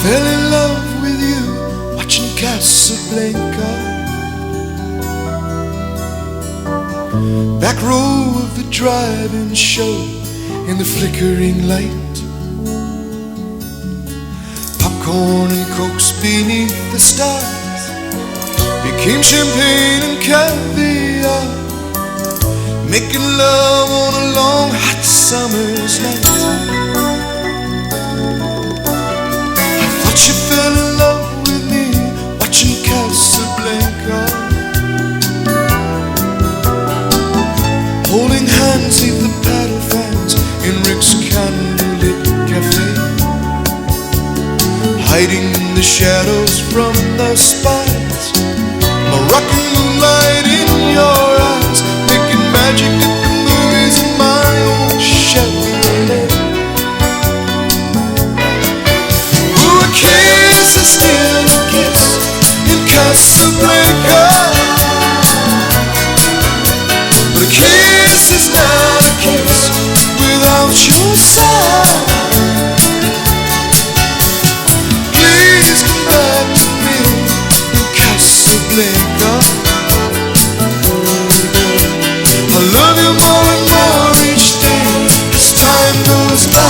Fell in love with you watching Casablanca. Back row of the drive-in show in the flickering light. Popcorn and cokes beneath the stars became champagne and caviar. Making love on a long hot summer's night. I thought you fell in love with me watching Casablanca. Holding hands neath the paddle fans in Rick's candlelit cafe. Hiding in the shadows from the spies. Moroccan moonlight in your eyes, making magic at the movies in my own Chevrolet. Ooh, a kiss is still a kiss in Casablanca, but a kiss is not a kiss without your side. Please come back to me in Casablanca. I love you more and more each day as time goes by.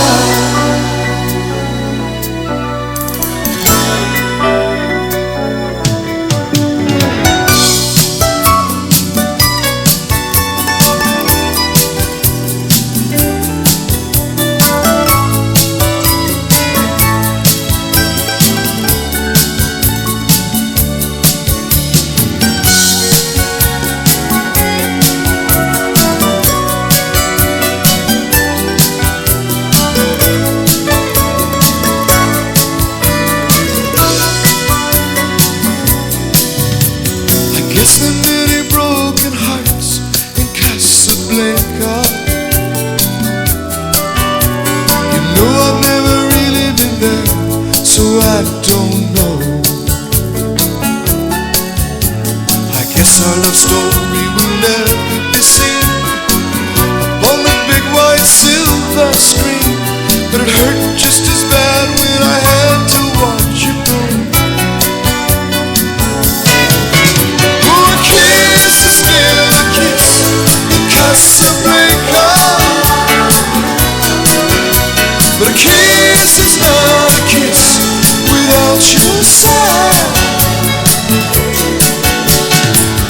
Guess there are many broken hearts in Casablanca. You know I've never really been there, so I don't know. I guess our love story will never be seen upon the big white silver screen, but it hurt just as bad when I had to watch you go. Casablanca, but a kiss is not a kiss without your side.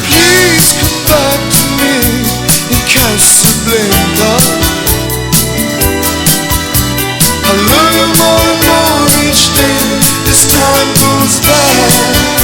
Please come back to me in Casablanca. I love you more and more each day as time goes by.